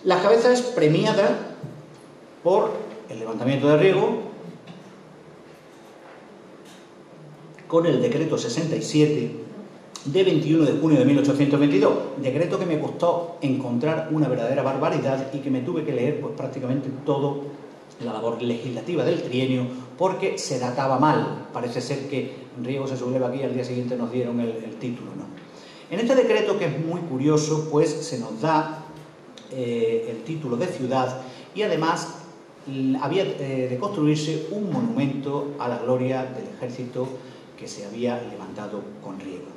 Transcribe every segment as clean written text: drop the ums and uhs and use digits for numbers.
Las Cabezas es premiada por el levantamiento de riego con el decreto 67 de 21 de junio de 1822, decreto que me costó encontrar una verdadera barbaridad y que me tuve que leer pues prácticamente todo la labor legislativa del trienio, porque se databa mal. Parece ser que Riego se subleva aquí y al día siguiente nos dieron el título, ¿no? En este decreto, que es muy curioso, pues se nos da el título de ciudad y además había de construirse un monumento a la gloria del ejército que se había levantado con Riego.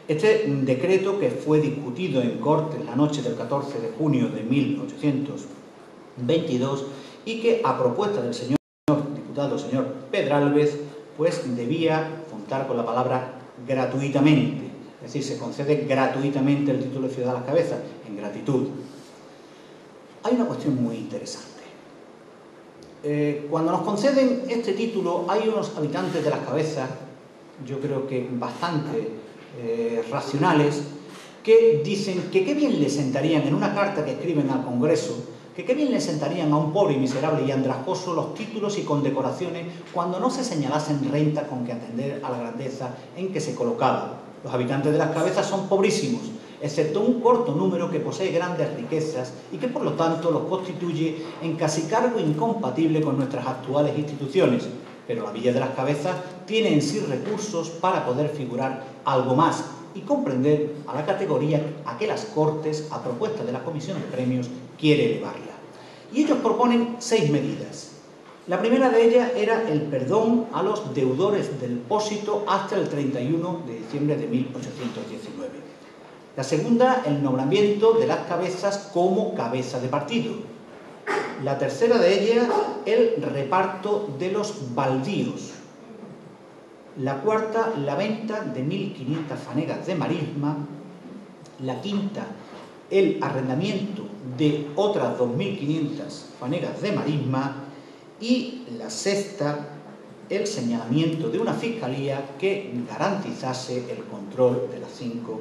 Este decreto, que fue discutido en Cortes la noche del 14 de junio de 1822 y que, a propuesta del señor diputado, señor Pedralbes, pues debía contar con la palabra gratuitamente, es decir, se concede gratuitamente el título de ciudad a Las Cabezas, en gratitud. Hay una cuestión muy interesante. Cuando nos conceden este título, hay unos habitantes de Las Cabezas, yo creo que bastante racionales, que dicen que qué bien le sentarían, en una carta que escriben al Congreso, que qué bien le sentarían a un pobre y miserable y andrajoso los títulos y condecoraciones cuando no se señalasen rentas con que atender a la grandeza en que se colocaba. Los habitantes de Las Cabezas son pobrísimos, excepto un corto número que posee grandes riquezas y que por lo tanto los constituye en casi cargo incompatible con nuestras actuales instituciones. Pero la Villa de Las Cabezas tiene en sí recursos para poder figurar algo más y comprender a la categoría a que las Cortes, a propuesta de la Comisión de Premios, quiere elevarla. Y ellos proponen 6 medidas. La primera de ellas era el perdón a los deudores del pósito hasta el 31 de diciembre de 1819. La segunda, el nombramiento de Las Cabezas como cabeza de partido. La tercera de ellas, el reparto de los baldíos. La cuarta, la venta de 1.500 fanegas de marisma. La quinta, el arrendamiento de otras 2.500 fanegas de marisma. Y la sexta, el señalamiento de una fiscalía que garantizase el control de las 5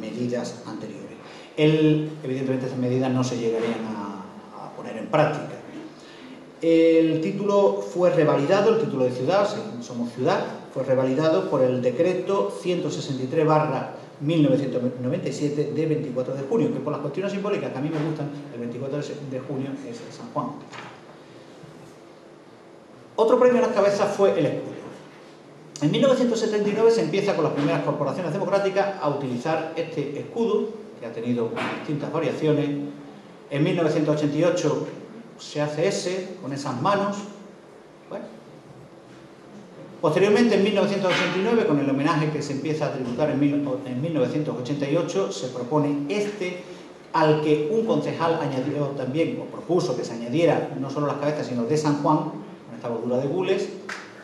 medidas anteriores. Evidentemente, estas medidas no se llegarían a poner en práctica. El título fue revalidado, el título de ciudad, somos ciudad, fue revalidado por el decreto 163/1997 de 24 de junio, que por las cuestiones simbólicas que a mí me gustan, el 24 de junio es San Juan. Otro premio a Las Cabezas fue el escudo. En 1979 se empieza con las primeras corporaciones democráticas a utilizar este escudo, que ha tenido distintas variaciones. En 1988 se hace ese, con esas manos. Bueno. Posteriormente, en 1989, con el homenaje que se empieza a tributar en 1988, se propone este, al que un concejal añadió también, o propuso que se añadiera no solo Las Cabezas, sino de San Juan, con esta bordura de gules.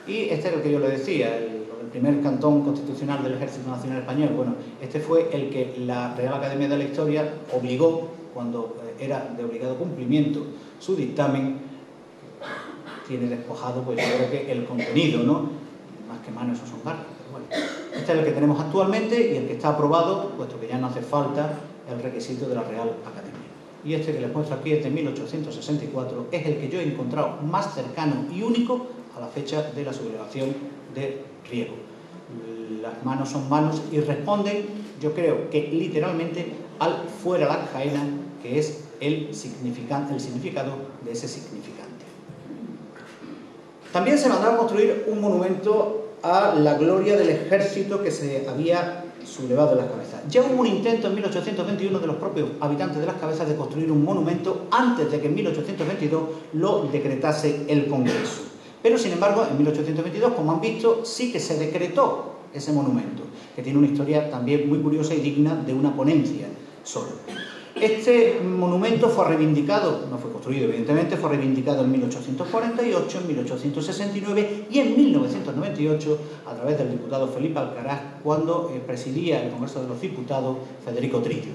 Y este es el que yo le decía, el primer cantón constitucional del Ejército Nacional Español. Bueno, este fue el que la Real Academia de la Historia obligó, cuando era de obligado cumplimiento su dictamen. Tiene despojado, pues yo creo que el contenido, ¿no? Más que manos, esos son garras, pero bueno. Este es el que tenemos actualmente y el que está aprobado, puesto que ya no hace falta el requisito de la Real Academia. Y este que les muestro aquí es de 1864, es el que yo he encontrado más cercano y único a la fecha de la sublevación de Riego. Las manos son manos y responden, yo creo que literalmente, al fuera la jaena, que es el significado de ese significante. También se mandaba a construir un monumento a la gloria del ejército que se había sublevado en Las Cabezas. Ya hubo un intento en 1821 de los propios habitantes de Las Cabezas de construir un monumento antes de que en 1822 lo decretase el Congreso. Pero, sin embargo, en 1822, como han visto, sí que se decretó ese monumento, que tiene una historia también muy curiosa y digna de una ponencia solo. Este monumento fue reivindicado, no fue construido evidentemente, fue reivindicado en 1848, en 1869 y en 1998 a través del diputado Felipe Alcaraz, cuando presidía el Congreso de los Diputados Federico Trillo.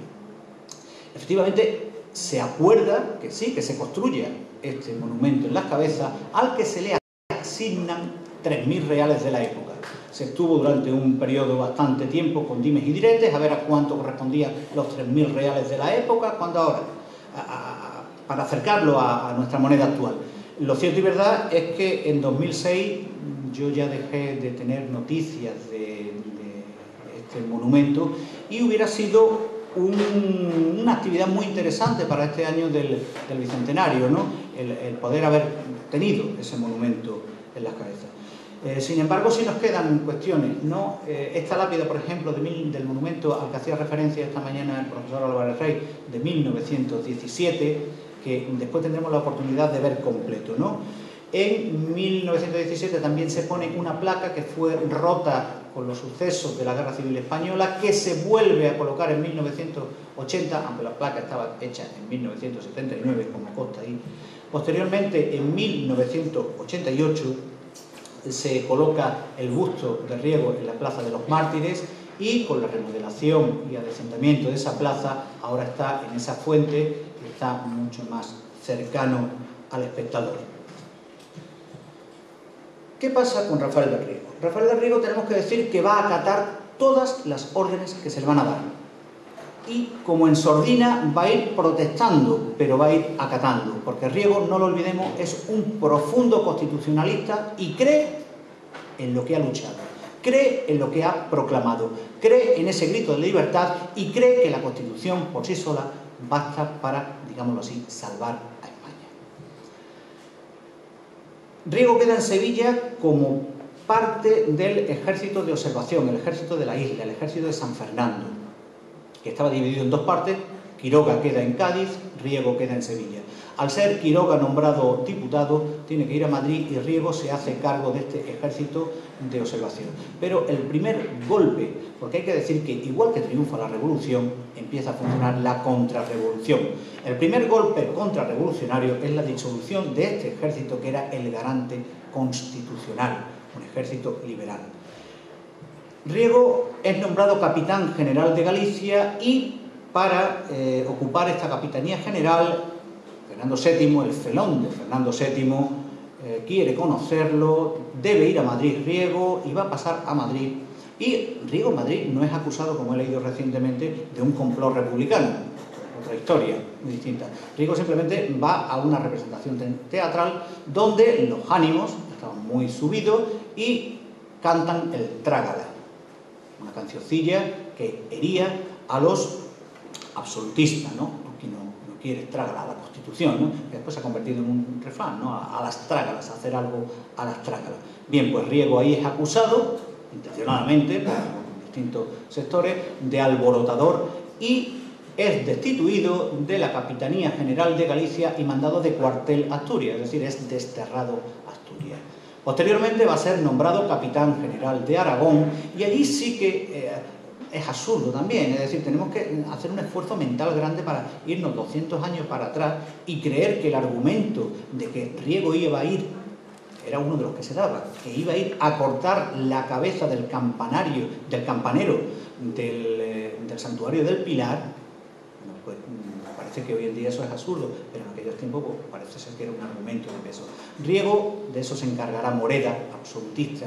Efectivamente, se acuerda que sí, que se construya este monumento en Las Cabezas, al que se le asignan 3.000 reales de la época. Se estuvo durante un periodo bastante tiempo con dimes y diretes, a ver a cuánto correspondían los 3.000 reales de la época, cuando ahora para acercarlo a nuestra moneda actual. Lo cierto y verdad es que en 2006 yo ya dejé de tener noticias de este monumento y hubiera sido una actividad muy interesante para este año del Bicentenario, ¿no? El poder haber tenido ese monumento en las cabezas. Sin embargo, sí nos quedan cuestiones, ¿no? Esta lápida, por ejemplo, del monumento al que hacía referencia esta mañana el profesor Álvarez Rey, de 1917, que después tendremos la oportunidad de ver completo, ¿no? En 1917 también se pone una placa que fue rota con los sucesos de la Guerra Civil Española, que se vuelve a colocar en 1980, aunque la placa estaba hecha en 1979, como consta ahí. Posteriormente, en 1988, se coloca el busto de Riego en la Plaza de los Mártires y con la remodelación y adecentamiento de esa plaza, ahora está en esa fuente que está mucho más cercano al espectador. ¿Qué pasa con Rafael del Riego? Rafael del Riego tenemos que decir que va a acatar todas las órdenes que se le van a dar. Y como en sordina va a ir protestando, pero va a ir acatando, porque Riego, no lo olvidemos, es un profundo constitucionalista y cree en lo que ha luchado, cree en lo que ha proclamado, cree en ese grito de libertad y cree que la Constitución por sí sola basta para, digámoslo así, salvar a España. Riego queda en Sevilla como parte del ejército de observación, el ejército de la isla, el ejército de San Fernando, que estaba dividido en dos partes. Quiroga queda en Cádiz, Riego queda en Sevilla. Al ser Quiroga nombrado diputado, tiene que ir a Madrid y Riego se hace cargo de este ejército de observación. Pero el primer golpe, porque hay que decir que igual que triunfa la revolución, empieza a funcionar la contrarrevolución. El primer golpe contrarrevolucionario es la disolución de este ejército que era el garante constitucional, un ejército liberal. Riego es nombrado capitán general de Galicia y para ocupar esta capitanía general, Fernando VII, el felón de Fernando VII, quiere conocerlo, debe ir a Madrid Riego y va a pasar a Madrid. Y Riego en Madrid no es acusado, como he leído recientemente, de un complot republicano, otra historia muy distinta. Riego simplemente va a una representación teatral donde los ánimos estaban muy subidos y cantan el Trágala, una cancioncilla que hería a los absolutistas, ¿no? Porque no quiere trágala a la Constitución, ¿no? Que después se ha convertido en un refrán, ¿no? A las trágalas, a hacer algo a las trágalas. Bien, pues Riego ahí es acusado, intencionadamente, por distintos sectores, de alborotador y es destituido de la Capitanía General de Galicia y mandado de cuartel a Asturias, es decir, es desterrado a Asturias. Posteriormente va a ser nombrado capitán general de Aragón y allí sí que es absurdo también, es decir, tenemos que hacer un esfuerzo mental grande para irnos 200 años para atrás y creer que el argumento de que Riego iba a ir, era uno de los que se daba, que iba a ir a cortar la cabeza del campanero del santuario del Pilar, bueno, pues parece que hoy en día eso es absurdo, pero en aquellos tiempos pues, parece ser que era un argumento de peso. Riego, de eso se encargará Moreda, absolutista,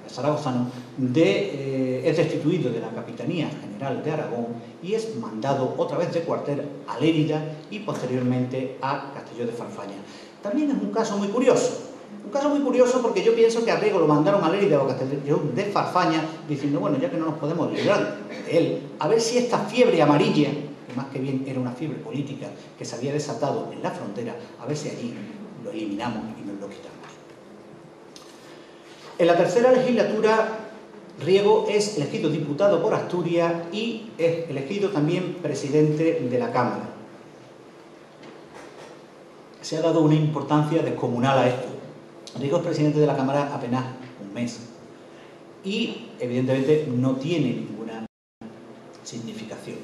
zaragozano, es destituido de la Capitanía General de Aragón y es mandado otra vez de cuartel a Lérida y posteriormente a Castelló de Farfalla. También es un caso muy curioso porque yo pienso que a Riego lo mandaron a Lérida o a Castelló de Farfalla diciendo, bueno, ya que no nos podemos librar de él, a ver si esta fiebre amarilla, que más que bien era una fiebre política que se había desatado en la frontera, a ver si allí lo eliminamos y nos lo quitamos. En la tercera legislatura, Riego es elegido diputado por Asturias y es elegido también presidente de la Cámara. Se ha dado una importancia descomunal a esto. Riego es presidente de la Cámara apenas un mes y, evidentemente, no tiene ninguna significación.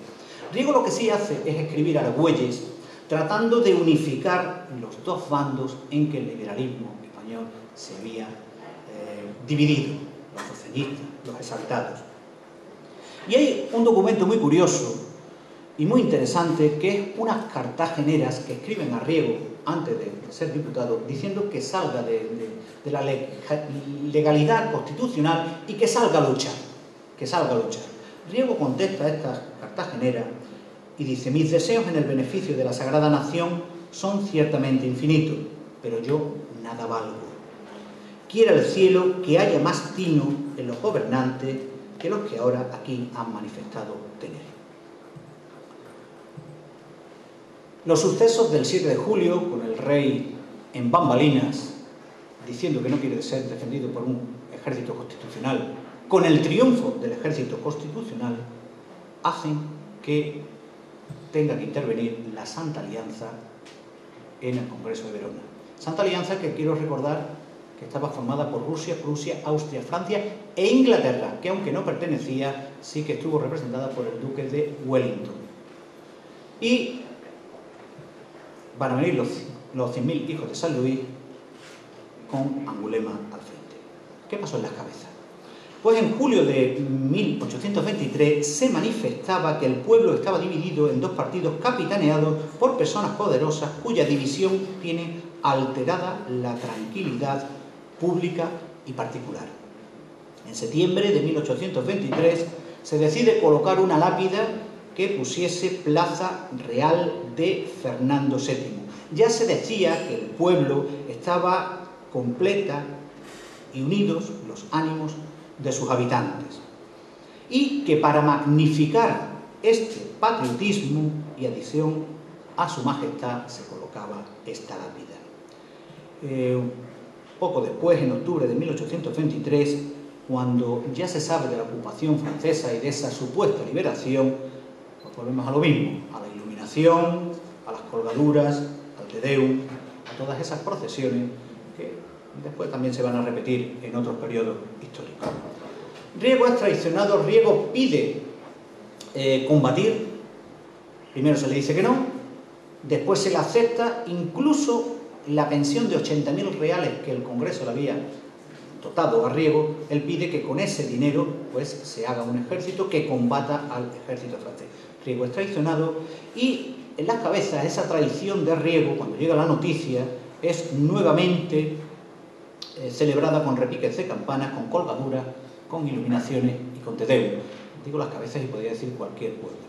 Riego lo que sí hace es escribir argüelles tratando de unificar los dos bandos en que el liberalismo español se había dividido, los socialistas, los exaltados. Y hay un documento muy curioso y muy interesante que es unas cartageneras que escriben a Riego antes de ser diputado diciendo que salga de la legalidad constitucional y que salga a luchar, Riego contesta a estas cartageneras y dice: mis deseos en el beneficio de la Sagrada Nación son ciertamente infinitos, pero yo nada valgo. Quiera el cielo que haya más tino en los gobernantes que los que ahora aquí han manifestado tener. Los sucesos del 7 de julio, con el rey en bambalinas, diciendo que no quiere ser defendido por un ejército constitucional, con el triunfo del ejército constitucional, hacen que tenga que intervenir la Santa Alianza en el Congreso de Verona. Santa Alianza que quiero recordar que estaba formada por Rusia, Prusia, Austria, Francia e Inglaterra, que aunque no pertenecía, sí que estuvo representada por el duque de Wellington. Y van a venir los 100.000 hijos de San Luis con Angulema al frente. ¿Qué pasó en las cabezas? Pues en julio de 1823 se manifestaba que el pueblo estaba dividido en dos partidos capitaneados por personas poderosas cuya división tiene alterada la tranquilidad pública y particular. En septiembre de 1823 se decide colocar una lápida que pusiese Plaza Real de Fernando VII. Ya se decía que el pueblo estaba completa y unidos los ánimos de sus habitantes, y que para magnificar este patriotismo y adición a su majestad se colocaba esta lápida. Poco después, en octubre de 1823, cuando ya se sabe de la ocupación francesa y de esa supuesta liberación, pues volvemos a lo mismo, a la iluminación, a las colgaduras, al Te Deum, a todas esas procesiones que después también se van a repetir en otros periodos históricos. Riego es traicionado, Riego pide combatir, primero se le dice que no, después se le acepta incluso la pensión de 80.000 reales que el Congreso le había dotado a Riego. Él pide que con ese dinero pues se haga un ejército que combata al ejército francés. Riego es traicionado y en las cabezas esa traición de Riego, cuando llega la noticia, es nuevamente celebrada con repiques de campanas, con colgaduras, con iluminaciones y con Te Deum. Digo las cabezas y podría decir cualquier pueblo.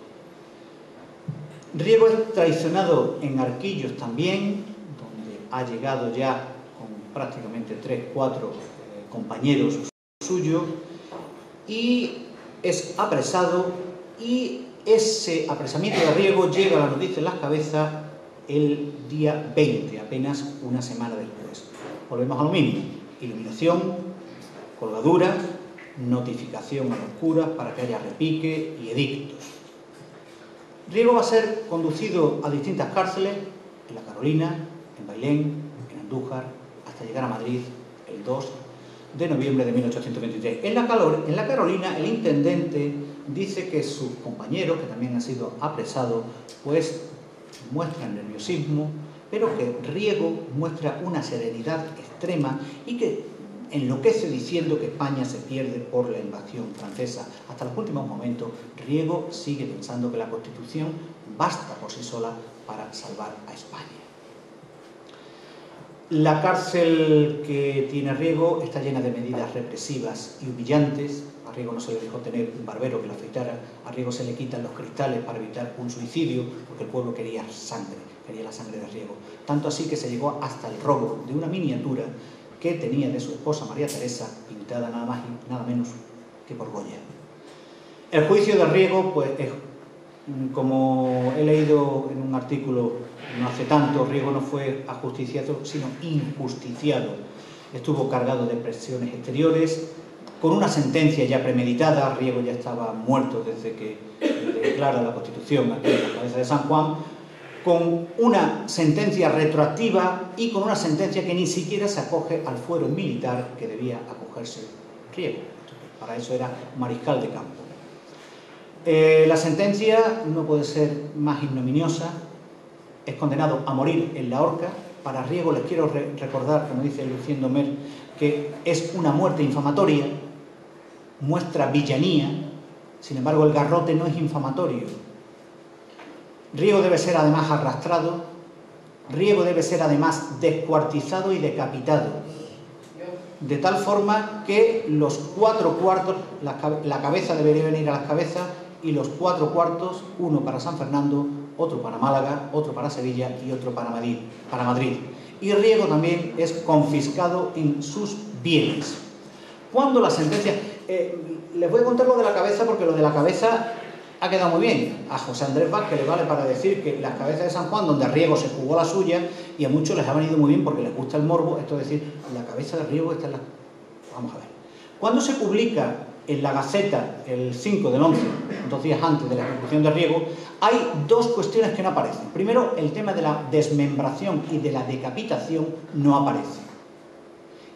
Riego es traicionado en Arquillos también, donde ha llegado ya con prácticamente 3-4 compañeros suyos, y es apresado, y ese apresamiento de Riego llega a la noticia en las cabezas el día 20, apenas una semana después. Volvemos a lo mismo, iluminación, colgadura, notificación a los curas para que haya repique y edictos. Riego va a ser conducido a distintas cárceles, en la Carolina, en Bailén, en Andújar, hasta llegar a Madrid el 2 de noviembre de 1823. En la Carolina, el intendente dice que sus compañeros, que también han sido apresados, pues muestran nerviosismo, pero que Riego muestra una serenidad extrema y que enloquece diciendo que España se pierde por la invasión francesa. Hasta los últimos momentos, Riego sigue pensando que la Constitución basta por sí sola para salvar a España. La cárcel que tiene Riego está llena de medidas represivas y humillantes. A Riego no se le dejó tener un barbero que la afeitara, a Riego se le quitan los cristales para evitar un suicidio, porque el pueblo quería sangre, quería la sangre de Riego. Tanto así que se llegó hasta el robo de una miniatura que tenía de su esposa María Teresa, pintada nada más y nada menos que por Goya. El juicio de Riego, pues, como he leído en un artículo no hace tanto, Riego no fue ajusticiado, sino injusticiado. Estuvo cargado de presiones exteriores, con una sentencia ya premeditada. Riego ya estaba muerto desde que declara la Constitución aquí en la cabeza de San Juan, con una sentencia retroactiva y con una sentencia que ni siquiera se acoge al fuero militar que debía acogerse Riego. Para eso era mariscal de campo. La sentencia no puede ser más ignominiosa. Es condenado a morir en la horca. Para Riego les quiero recordar, como dice Lucien Domer, que es una muerte infamatoria, muestra villanía. Sin embargo, el garrote no es infamatorio. Riego debe ser además arrastrado, Riego debe ser además descuartizado y decapitado, de tal forma que los 4 cuartos, la cabeza debería venir a las cabezas y los 4 cuartos, uno para San Fernando, otro para Málaga, otro para Sevilla y otro para Madrid. Y Riego también es confiscado en sus bienes. Cuando la sentencia... les voy a contar lo de la cabeza, porque lo de la cabeza ha quedado muy bien. A José Andrés Vázquez le vale para decir que las cabezas de San Juan, donde Riego se jugó la suya, y a muchos les ha venido muy bien porque les gusta el morbo, esto es decir, la cabeza de Riego está en la... Vamos a ver. Cuando se publica en la Gaceta el 5 del 11, 2 días antes de la ejecución de Riego, hay dos cuestiones que no aparecen. Primero, el tema de la desmembración y de la decapitación no aparece.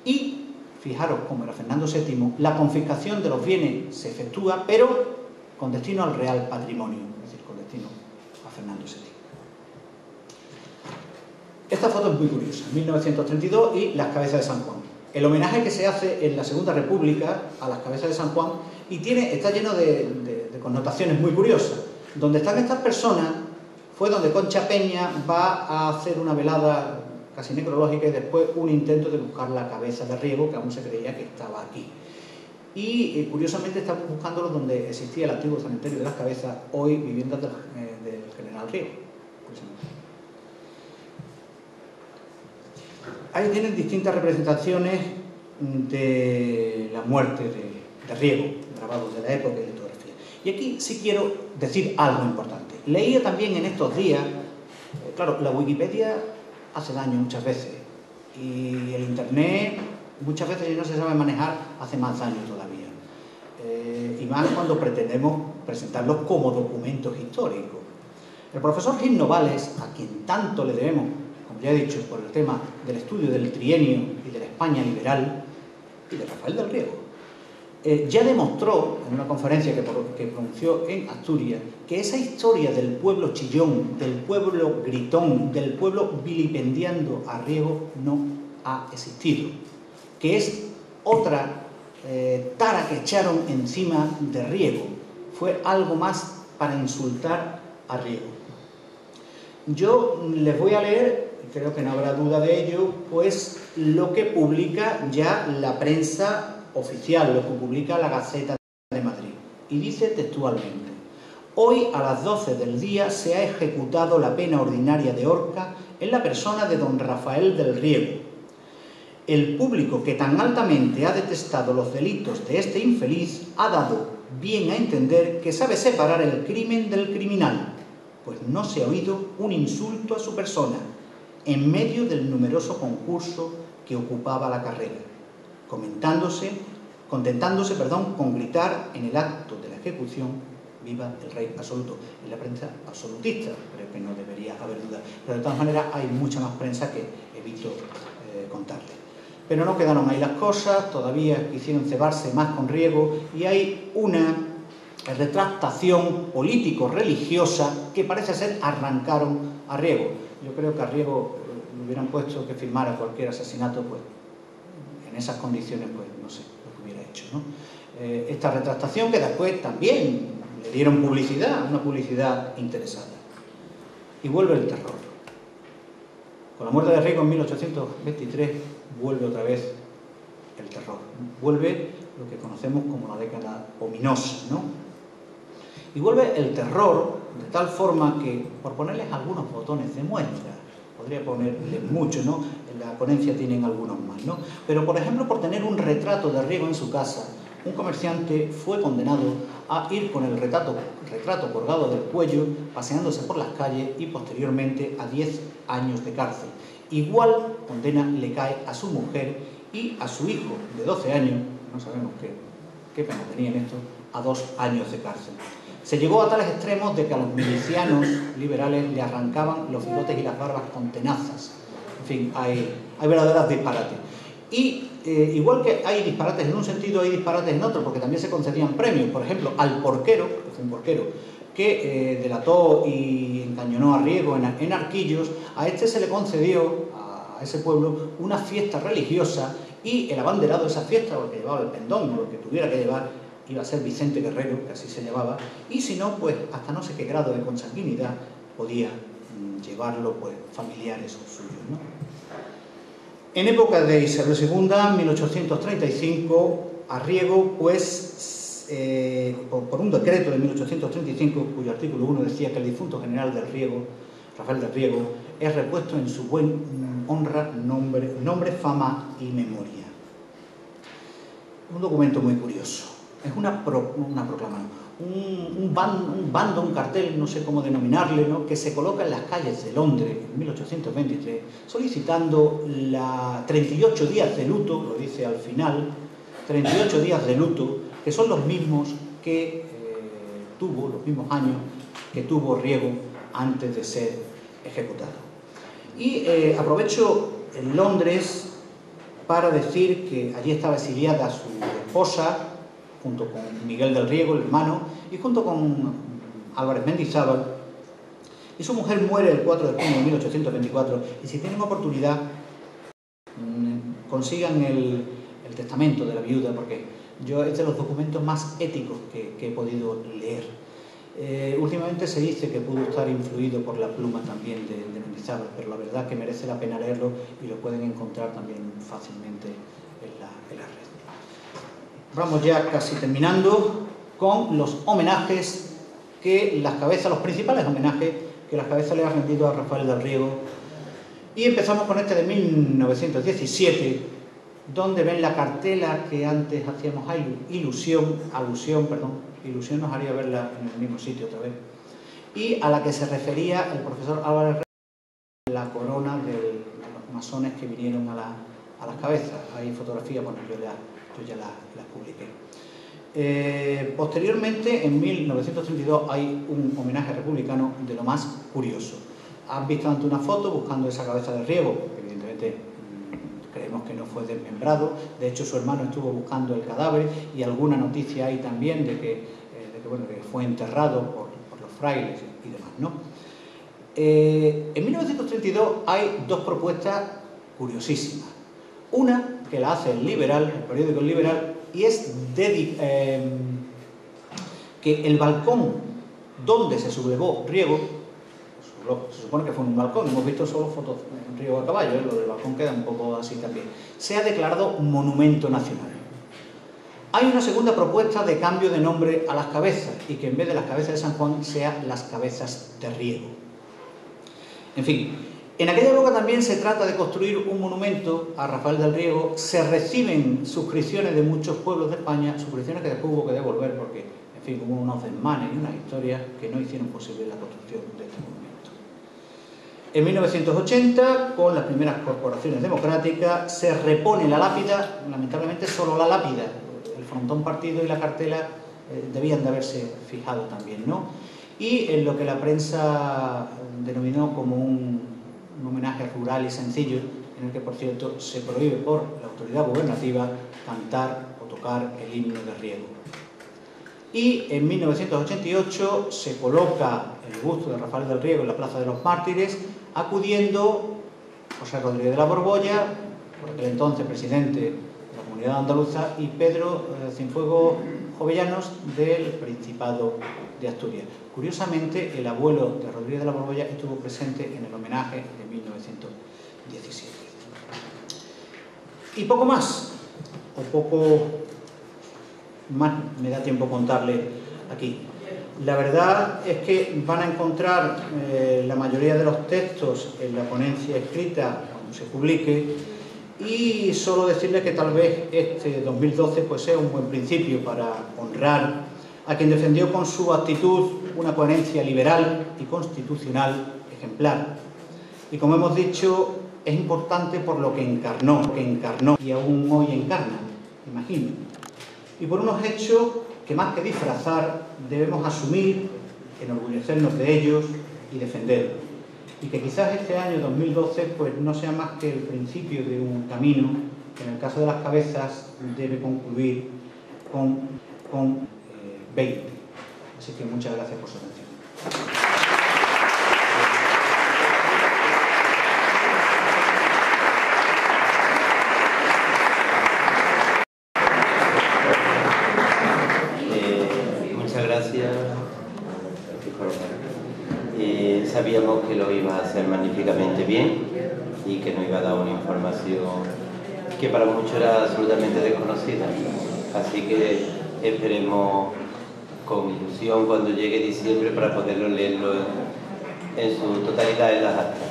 Y, fijaros, como era Fernando VII, la confiscación de los bienes se efectúa, pero con destino al real patrimonio, es decir, con destino a Fernando VII. Esta foto es muy curiosa, 1932 y las cabezas de San Juan. El homenaje que se hace en la Segunda República a las cabezas de San Juan y está lleno de connotaciones muy curiosas. Donde están estas personas fue donde Concha Peña va a hacer una velada casi necrológica y después un intento de buscar la cabeza de Riego, que aún se creía que estaba aquí. Y curiosamente estamos buscándolo donde existía el antiguo cementerio de las cabezas, hoy viviendas del general Riego. Ahí tienen distintas representaciones de la muerte de Riego, grabados de la época y litografía. Y aquí sí quiero decir algo importante. Leía también en estos días, claro, la Wikipedia hace daño muchas veces, y el Internet muchas veces no se sabe manejar, hace más daño todavía. Y más cuando pretendemos presentarlos como documentos históricos. El profesor Gil Novales, a quien tanto le debemos, como ya he dicho, por el tema del estudio del trienio y de la España liberal, y de Rafael del Riego, ya demostró en una conferencia que pronunció en Asturias que esa historia del pueblo chillón, del pueblo gritón, del pueblo vilipendiando a Riego no ha existido, que es otra tara que echaron encima de Riego, fue algo más para insultar a Riego. Yo les voy a leer, creo que no habrá duda de ello, pues lo que publica ya la prensa oficial, lo que publica la Gaceta de Madrid. Y dice textualmente: hoy a las 12 del día se ha ejecutado la pena ordinaria de horca en la persona de don Rafael del Riego. El público que tan altamente ha detestado los delitos de este infeliz ha dado bien a entender que sabe separar el crimen del criminal, pues no se ha oído un insulto a su persona en medio del numeroso concurso que ocupaba la carrera, contentándose con gritar en el acto de la ejecución: viva el rey absoluto. En la prensa absolutista, creo que no debería haber duda, pero de todas maneras hay mucha más prensa que evito contarle. Pero no quedaron ahí las cosas, todavía quisieron cebarse más con Riego y hay una retractación político-religiosa que parece ser arrancaron a Riego. Yo creo que a Riego le hubieran puesto que firmara cualquier asesinato, pues en esas condiciones, pues no sé lo que hubiera hecho, ¿no? Esta retractación que después también le dieron publicidad, una publicidad interesada. Y vuelve el terror. Con la muerte de Riego en 1823 vuelve otra vez el terror. Vuelve lo que conocemos como la década ominosa, ¿no? Y vuelve el terror de tal forma que, por ponerles algunos botones de muestra, podría ponerles muchos, ¿no? En la ponencia tienen algunos más, ¿no? Pero, por ejemplo, por tener un retrato de Riego en su casa, un comerciante fue condenado a ir con el retrato colgado del cuello, paseándose por las calles y posteriormente a 10 años de cárcel. Igual condena le cae a su mujer y a su hijo de 12 años, no sabemos qué pena tenían estos, a 2 años de cárcel. Se llegó a tales extremos de que a los milicianos liberales le arrancaban los bigotes y las barbas con tenazas. En fin, hay verdaderas disparates. Y igual que hay disparates en un sentido, hay disparates en otro, porque también se concedían premios. Por ejemplo, al porquero, que fue un porquero, que delató y encañonó a Riego en Arquillos, a este se le concedió, a ese pueblo, una fiesta religiosa, y el abanderado de esa fiesta, o el que llevaba el pendón, o lo que tuviera que llevar, iba a ser Vicente Guerrero, que así se llamaba, y si no, pues hasta no sé qué grado de consanguinidad podía llevarlo, pues, familiares o suyos, ¿no? En época de Isabel II, 1835, a Riego, pues, por un decreto de 1835, cuyo artículo 1 decía que el difunto general del Riego, Rafael del Riego, es repuesto en su buen honra, nombre, fama y memoria. Un documento muy curioso. Es una proclamación, un bando, un cartel, no sé cómo denominarle, ¿no?, que se coloca en las calles de Londres en 1823, solicitando 38 días de luto, lo dice al final, 38 días de luto, que son los mismos que los mismos años que tuvo Riego antes de ser ejecutado. Y aprovecho en Londres para decir que allí estaba exiliada su esposa, junto con Miguel del Riego, el hermano, y junto con Álvarez Mendizábal, y su mujer muere el 4 de junio de 1824, y si tienen oportunidad, consigan el testamento de la viuda, porque es de los documentos más éticos que he podido leer. Últimamente se dice que pudo estar influido por la pluma también de Mendizábal, pero la verdad que merece la pena leerlo y lo pueden encontrar también fácilmente en la red. Vamos ya casi terminando con los homenajes que los principales homenajes que las cabezas le han rendido a Rafael del Riego. Y empezamos con este de 1917, donde ven la cartela que antes hacíamos ilusión nos haría verla en el mismo sitio otra vez, y a la que se refería el profesor Álvarez, la corona de los masones que vinieron a las cabezas. Hay fotografías, bueno, yo ya las publiqué. Posteriormente, en 1932, hay un homenaje republicano de lo más curioso. Han visto ante una foto buscando esa cabeza de Riego, evidentemente creemos que no fue desmembrado, de hecho su hermano estuvo buscando el cadáver y alguna noticia hay también de que fue enterrado por los frailes y demás, ¿no? En 1932 hay dos propuestas curiosísimas. Una que la hace el Liberal, el periódico El Liberal, y es que el balcón donde se sublevó Riego, se supone que fue en un balcón, hemos visto solo fotos de Riego a caballo, lo del balcón queda un poco así también, se ha declarado monumento nacional. Hay una segunda propuesta de cambio de nombre a las cabezas y que en vez de las cabezas de San Juan sean las cabezas de Riego. En fin, en aquella época también se trata de construir un monumento a Rafael del Riego. Se reciben suscripciones de muchos pueblos de España, suscripciones que después hubo que devolver porque, en fin, hubo unos desmanes y unas historias que no hicieron posible la construcción de este monumento. En 1980, con las primeras corporaciones democráticas, se repone la lápida, lamentablemente solo la lápida, el frontón partido y la cartela debían de haberse fijado también, ¿no? Y en lo que la prensa denominó como un homenaje rural y sencillo, en el que, por cierto, se prohíbe por la autoridad gubernativa cantar o tocar el himno de Riego. Y en 1988 se coloca el busto de Rafael del Riego en la Plaza de los Mártires, acudiendo José Rodríguez de la Borbolla, por aquel entonces presidente de la Comunidad Andaluza, y Pedro Cienfuegos Jovellanos del Principado de Asturias. Curiosamente, el abuelo de Rodríguez de la Borbolla estuvo presente en el homenaje de 1917. Y poco más, o poco más me da tiempo contarle aquí. La verdad es que van a encontrar la mayoría de los textos en la ponencia escrita cuando se publique, y solo decirles que tal vez este 2012 pues sea un buen principio para honrar a quien defendió con su actitud una coherencia liberal y constitucional ejemplar. Y como hemos dicho, es importante por lo que encarnó y aún hoy encarna, imagino. Y por unos hechos que más que disfrazar debemos asumir, enorgullecernos de ellos y defenderlos. Y que quizás este año 2012 pues no sea más que el principio de un camino que en el caso de las cabezas debe concluir con 20. Así que muchas gracias por su atención. Muchas gracias. Sabíamos que lo iba a hacer magníficamente bien y que nos iba a dar una información que para muchos era absolutamente desconocida. Así que esperemos con ilusión cuando llegue diciembre para poderlo leerlo en su totalidad en las actas.